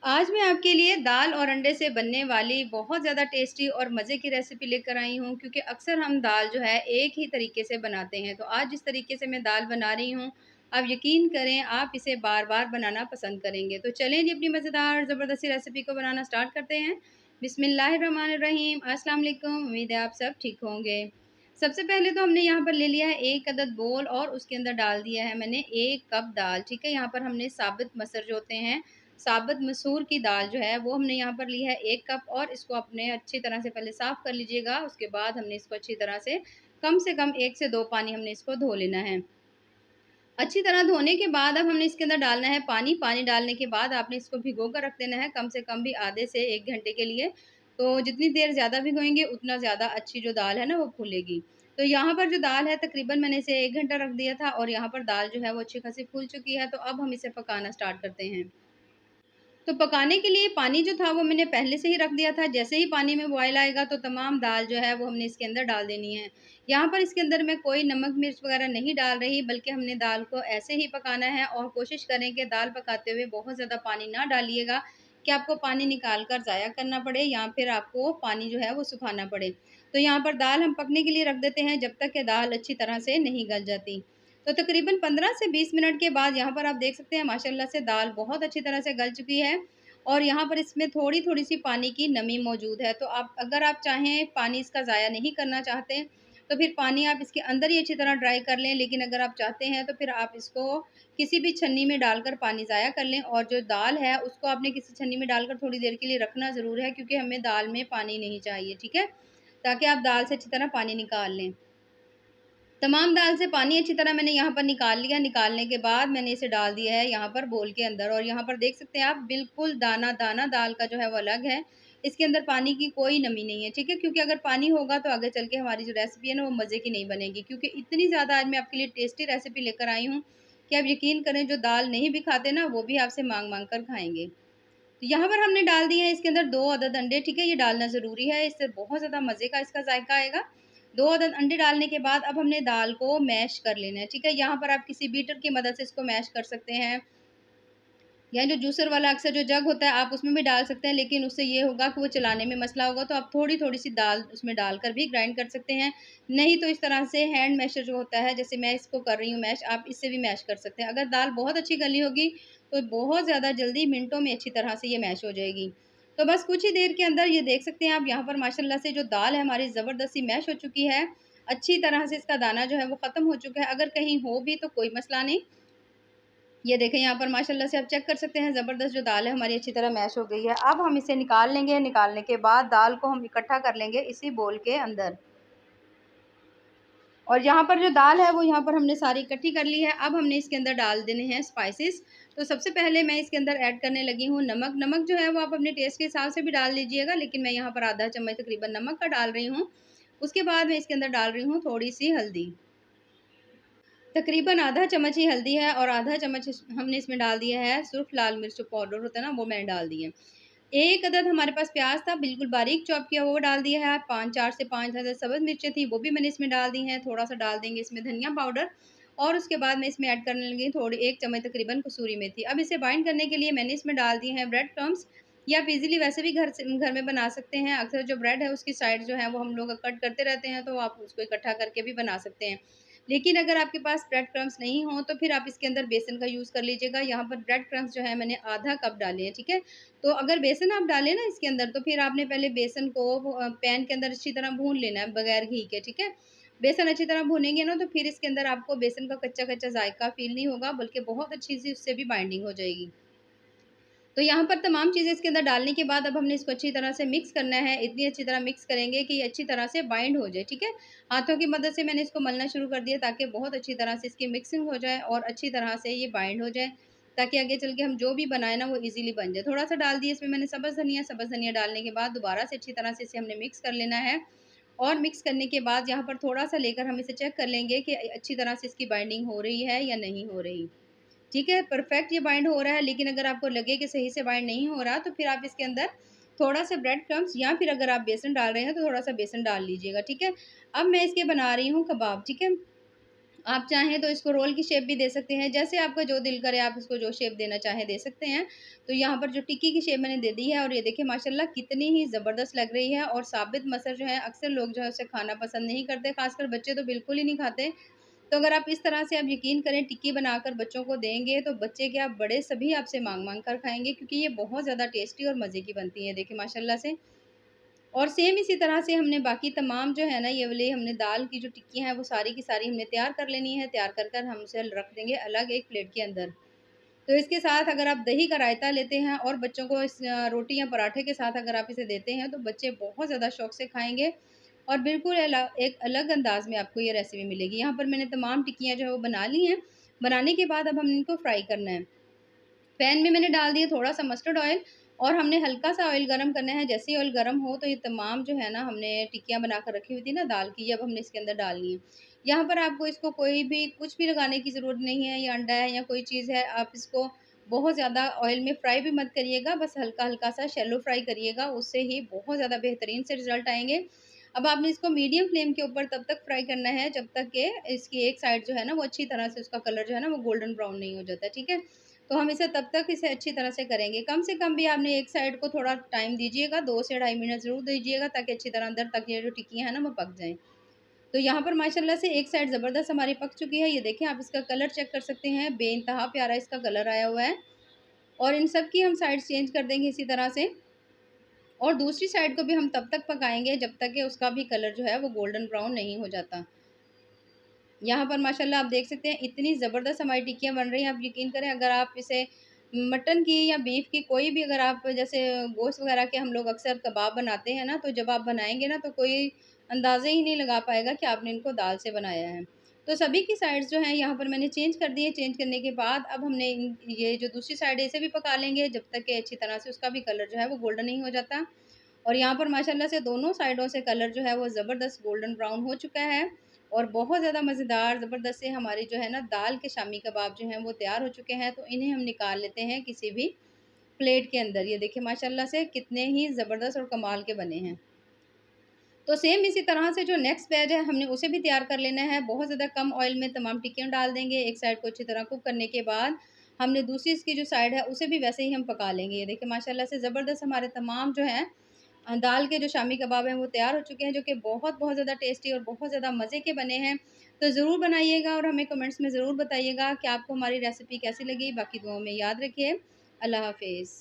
आज मैं आपके लिए दाल और अंडे से बनने वाली बहुत ज़्यादा टेस्टी और मज़े की रेसिपी लेकर आई हूँ, क्योंकि अक्सर हम दाल जो है एक ही तरीके से बनाते हैं। तो आज जिस तरीके से मैं दाल बना रही हूँ, आप यकीन करें आप इसे बार-बार बनाना पसंद करेंगे। तो चलें जी, अपनी मज़ेदार ज़बरदस्ती रेसिपी को बनाना स्टार्ट करते हैं। बिस्मिल्लाहिर्रहमानिर्रहीम, अस्सलाम वालेकुम। उम्मीद है आप सब ठीक होंगे। सबसे पहले तो हमने यहाँ पर ले लिया है 1 अदद बोल और उसके अंदर डाल दिया है मैंने 1 कप दाल, ठीक है। यहाँ पर हमने साबित मसर जो होते हैं, साबुत मसूर की दाल जो है वो हमने यहाँ पर ली है 1 कप, और इसको अपने अच्छी तरह से पहले साफ़ कर लीजिएगा। उसके बाद हमने इसको अच्छी तरह से कम 1 से 2 पानी हमने इसको धो लेना है। अच्छी तरह धोने के बाद अब हमने इसके अंदर डालना है पानी। पानी डालने के बाद आपने इसको भिगो कर रख देना है, कम से कम भी आधे से 1 घंटे के लिए। तो जितनी देर ज़्यादा भिगोएंगे उतना ज़्यादा अच्छी जो दाल है ना वो फूलेगी। तो यहाँ पर जो दाल है तकरीबन मैंने इसे 1 घंटा रख दिया था, और यहाँ पर दाल जो है वो अच्छी खासी फूल चुकी है। तो अब हम इसे पकाना स्टार्ट करते हैं। तो पकाने के लिए पानी जो था वो मैंने पहले से ही रख दिया था। जैसे ही पानी में बॉयल आएगा तो तमाम दाल जो है वो हमने इसके अंदर डाल देनी है। यहाँ पर इसके अंदर मैं कोई नमक मिर्च वगैरह नहीं डाल रही, बल्कि हमने दाल को ऐसे ही पकाना है। और कोशिश करें कि दाल पकाते हुए बहुत ज़्यादा पानी ना डालिएगा कि आपको पानी निकाल कर ज़ाया करना पड़े, या फिर आपको पानी जो है वो सुखाना पड़े। तो यहाँ पर दाल हम पकने के लिए रख देते हैं जब तक कि दाल अच्छी तरह से नहीं गल जाती। तो तकरीबन 15 से 20 मिनट के बाद यहाँ पर आप देख सकते हैं माशाल्लाह से दाल बहुत अच्छी तरह से गल चुकी है, और यहाँ पर इसमें थोड़ी-थोड़ी सी पानी की नमी मौजूद है। तो आप अगर आप चाहें पानी इसका ज़ाया नहीं करना चाहते, तो फिर पानी आप इसके अंदर ही अच्छी तरह ड्राई कर लें। लेकिन अगर आप चाहते हैं तो फिर आप इसको किसी भी छन्नी में डालकर पानी ज़ाया कर लें, और जो दाल है उसको आपने किसी छन्नी में डालकर थोड़ी देर के लिए रखना ज़रूर है, क्योंकि हमें दाल में पानी नहीं चाहिए, ठीक है? ताकि आप दाल से अच्छी तरह पानी निकाल लें। तमाम दाल से पानी अच्छी तरह मैंने यहाँ पर निकाल लिया। निकालने के बाद मैंने इसे डाल दिया है यहाँ पर बोल के अंदर, और यहाँ पर देख सकते हैं आप बिल्कुल दाना-दाना दाल का जो है वो अलग है। इसके अंदर पानी की कोई नमी नहीं है, ठीक है? क्योंकि अगर पानी होगा तो आगे चल के हमारी जो रेसिपी है ना वो मज़े की नहीं बनेगी, क्योंकि इतनी ज़्यादा आज मैं आपके लिए टेस्टी रेसिपी लेकर आई हूँ कि आप यकीन करें जो दाल नहीं भी खाते ना वो भी आपसे माँग-माँग कर खाएँगे। तो यहाँ पर हमने डाल दिए हैं इसके अंदर 2 अदद अंडे, ठीक है? ये डालना ज़रूरी है, इससे बहुत ज़्यादा मज़े का इसका ज़ायका आएगा। 2 अदद अंडे डालने के बाद अब हमने दाल को मैश कर लेना है, ठीक है? यहाँ पर आप किसी बीटर की मदद से इसको मैश कर सकते हैं, या जो जूसर वाला अक्सर जो जग होता है आप उसमें भी डाल सकते हैं, लेकिन उससे ये होगा कि वो चलाने में मसला होगा। तो आप थोड़ी-थोड़ी सी दाल उसमें डालकर भी ग्राइंड कर सकते हैं। नहीं तो इस तरह से हैंड मैशर जो होता है, जैसे मैं इसको कर रही हूँ मैश, आप इससे भी मैश कर सकते हैं। अगर दाल बहुत अच्छी गली होगी तो बहुत ज़्यादा जल्दी मिनटों में अच्छी तरह से ये मैश हो जाएगी। तो बस कुछ ही देर के अंदर ये देख सकते हैं आप यहाँ पर माशाल्लाह से जो दाल है हमारी ज़बरदस्त सी मैश हो चुकी है। अच्छी तरह से इसका दाना जो है वो ख़त्म हो चुका है। अगर कहीं हो भी तो कोई मसला नहीं। ये देखें यहाँ पर माशाल्लाह से आप चेक कर सकते हैं ज़बरदस्त जो दाल है हमारी अच्छी तरह मैश हो गई है। अब हम इसे निकाल लेंगे। निकालने के बाद दाल को हम इकट्ठा कर लेंगे इसी बोल के अंदर। और यहाँ पर जो दाल है वो यहाँ पर हमने सारी इकट्ठी कर ली है। अब हमने इसके अंदर डाल देने हैं स्पाइसेस। तो सबसे पहले मैं इसके अंदर ऐड करने लगी हूँ नमक। नमक जो है वो आप अपने टेस्ट के हिसाब से भी डाल लीजिएगा, लेकिन मैं यहाँ पर आधा चम्मच तकरीबन नमक का डाल रही हूँ। उसके बाद मैं इसके अंदर डाल रही हूँ थोड़ी-सी हल्दी। तकरीबन आधा चम्मच ही हल्दी है, और आधा चम्मच हमने इसमें डाल दिया है सुर्ख लाल मिर्च जो पाउडर होता है ना वो मैंने डाल दिया है। 1 अदद हमारे पास प्याज था बिल्कुल बारीक चॉप किया वो डाल दिया है। 5 4 से 5 अदद सब्ज़ मिर्चें थी वो भी मैंने इसमें डाल दी हैं। थोड़ा-सा डाल देंगे इसमें धनिया पाउडर, और उसके बाद मैं इसमें ऐड करने लगी थोड़ी 1 चम्मच तकरीबन कसूरी मेथी। अब इसे बाइंड करने के लिए मैंने इसमें डाल दिए हैं ब्रेड क्रम्ब्स, या आप ईज़िली वैसे भी घर में बना सकते हैं। अक्सर जो ब्रेड है उसकी साइड जो है वो हम लोग कट करते रहते हैं, तो आप उसको इकट्ठा करके भी बना सकते हैं। लेकिन अगर आपके पास ब्रेड क्रम्ब्स नहीं हो तो फिर आप इसके अंदर बेसन का यूज़ कर लीजिएगा। यहाँ पर ब्रेड क्रम्ब्स जो है मैंने आधा कप डाले हैं, ठीक है? तो अगर बेसन आप डालें ना इसके अंदर, तो फिर आपने पहले बेसन को पैन के अंदर अच्छी तरह भून लेना है बगैर घी के, ठीक है? बेसन अच्छी तरह भूनेंगे ना तो फिर इसके अंदर आपको बेसन का कच्चा-कच्चा ज़ायका फ़ील नहीं होगा, बल्कि बहुत अच्छी सी उससे भी बाइंडिंग हो जाएगी। तो यहाँ पर तमाम चीज़ें इसके अंदर डालने के बाद अब हमने इसको अच्छी तरह से मिक्स करना है। इतनी अच्छी तरह मिक्स करेंगे कि ये अच्छी तरह से बाइंड हो जाए, ठीक है? हाथों की मदद से मैंने इसको मलना शुरू कर दिया, ताकि बहुत अच्छी तरह से इसकी मिक्सिंग हो जाए और अच्छी तरह से ये बाइंड हो जाए, ताकि आगे चल के हम जो भी बनाएँ ना वो ईज़िली बन जाए। थोड़ा-सा डाल दिया इसमें मैंने सब्ज़ धनिया डालने के बाद दोबारा से अच्छी तरह से इसे हमने मिक्स कर लेना है। और मिक्स करने के बाद यहाँ पर थोड़ा-सा लेकर हम इसे चेक कर लेंगे कि अच्छी तरह से इसकी बाइंडिंग हो रही है या नहीं हो रही। ठीक है, परफेक्ट ये बाइंड हो रहा है, लेकिन अगर आपको लगे कि सही से बाइंड नहीं हो रहा, तो फिर आप इसके अंदर थोड़ा-सा ब्रेड क्रम्ब्स, या फिर अगर आप बेसन डाल रहे हैं, तो थोड़ा-सा बेसन डाल लीजिएगा, ठीक है? अब मैं इसके बना रही हूँ कबाब, ठीक है? आप चाहें तो इसको रोल की शेप भी दे सकते हैं, जैसे आपका जो दिल करे आप इसको जो शेप देना चाहें दे सकते हैं। तो यहाँ पर जो टिक्की की शेप मैंने दे दी है और ये देखिए माशाल्लाह कितनी ही ज़बरदस्त लग रही है। और साबित मसर जो है अक्सर लोग जो है उसे खाना पसंद नहीं करते, ख़ासकर बच्चे तो बिल्कुल ही नहीं खाते। तो अगर आप इस तरह से आप यकीन करें टिक्की बनाकर बच्चों को देंगे तो बच्चे क्या बड़े सभी आपसे माँग-माँग कर खाएँगे, क्योंकि ये बहुत ज़्यादा टेस्टी और मज़े की बनती है देखिए माशाल्लाह से। और सेम इसी तरह से हमने बाकी तमाम जो है ना ये वाली हमने दाल की जो टिक्कियाँ हैं वो सारी की सारी हमने तैयार कर लेनी है। तैयार कर कर हम उसे रख देंगे अलग एक प्लेट के अंदर। तो इसके साथ अगर आप दही का रायता लेते हैं और बच्चों को इस रोटी या पराठे के साथ अगर आप इसे देते हैं तो बच्चे बहुत ज़्यादा शौक से खाएँगे और बिल्कुल एक अलग अंदाज़ में आपको ये रेसिपी मिलेगी। यहाँ पर मैंने तमाम टिक्कियाँ जो है वो बना ली हैं। बनाने के बाद अब हम इनको फ्राई करना है। पैन में मैंने डाल दिया थोड़ा-सा मस्टर्ड ऑयल और हमने हल्का-सा ऑयल गरम करना है। जैसे ही ऑयल गरम हो तो ये तमाम जो है ना हमने टिक्कियाँ बनाकर रखी हुई थी ना दाल की, ये अब हमने इसके अंदर डालनी है। यहाँ पर आपको इसको कोई भी कुछ भी लगाने की ज़रूरत नहीं है, ये अंडा है या कोई चीज़ है, आप इसको बहुत ज़्यादा ऑयल में फ्राई भी मत करिएगा, बस हल्का-हल्का सा शैलो फ्राई करिएगा, उससे ही बहुत ज़्यादा बेहतरीन से रिज़ल्ट आएँगे। अब आपने इसको मीडियम फ्लेम के ऊपर तब तक फ्राई करना है जब तक कि इसकी एक साइड जो है ना वो अच्छी तरह से उसका कलर जो है ना वो गोल्डन ब्राउन नहीं हो जाता, ठीक है? तो हम इसे तब तक इसे अच्छी तरह से करेंगे। कम से कम भी आपने एक साइड को थोड़ा टाइम दीजिएगा, 2 से ढाई मिनट ज़रूर दीजिएगा ताकि अच्छी तरह अंदर तक ये जो टिक्कियाँ हैं ना वो पक जाएँ। तो यहाँ पर माशाल्लाह से एक साइड ज़बरदस्त हमारी पक चुकी है। ये देखें आप इसका कलर चेक कर सकते हैं, बेइंतहा प्यारा इसका कलर आया हुआ है। और इन सब की हम साइड चेंज कर देंगे इसी तरह से। और दूसरी साइड को भी हम तब तक पकाएँगे जब तक कि उसका भी कलर जो है वो गोल्डन ब्राउन नहीं हो जाता। यहाँ पर माशाल्लाह आप देख सकते हैं इतनी ज़बरदस्त हमारी टिक्कियाँ बन रही हैं। आप यकीन करें अगर आप इसे मटन की या बीफ की कोई भी अगर आप जैसे गोश्त वग़ैरह के हम लोग अक्सर कबाब बनाते हैं ना, तो जब आप बनाएँगे ना तो कोई अंदाज़ा ही नहीं लगा पाएगा कि आपने इनको दाल से बनाया है। तो सभी की साइड्स जो हैं यहाँ पर मैंने चेंज कर दी है। चेंज करने के बाद अब हमने ये जो दूसरी साइड है इसे भी पका लेंगे जब तक कि अच्छी तरह से उसका भी कलर जो है वो गोल्डन नहीं हो जाता। और यहाँ पर माशाल्लाह से दोनों साइडों से कलर जो है वो ज़बरदस्त गोल्डन ब्राउन हो चुका है और बहुत ज़्यादा मज़ेदार ज़बरदस्त से हमारी जो है ना दाल के शामी कबाब जो हैं वो तैयार हो चुके हैं। तो इन्हें हम निकाल लेते हैं किसी भी प्लेट के अंदर। ये देखिए माशाल्लाह से कितने ही ज़बरदस्त और कमाल के बने हैं। तो सेम इसी तरह से जो नेक्स्ट बैच है हमने उसे भी तैयार कर लेना है। बहुत ज़्यादा कम ऑयल में तमाम टिक्कियाँ डाल देंगे। एक साइड को अच्छी तरह कुक करने के बाद हमने दूसरी इसकी जो साइड है उसे भी वैसे ही हम पका लेंगे। ये देखिए माशाल्लाह से ज़बरदस्त हमारे तमाम जो हैं दाल के जो शामी कबाब हैं वो तैयार हो चुके हैं, जो कि बहुत-बहुत ज़्यादा टेस्टी और बहुत ज़्यादा मज़े के बने हैं। तो ज़रूर बनाइएगा और हमें कमेंट्स में ज़रूर बताइएगा कि आपको हमारी रेसिपी कैसी लगी। बाकी दुआओं में याद रखिए। अल्लाह हाफ़िज़।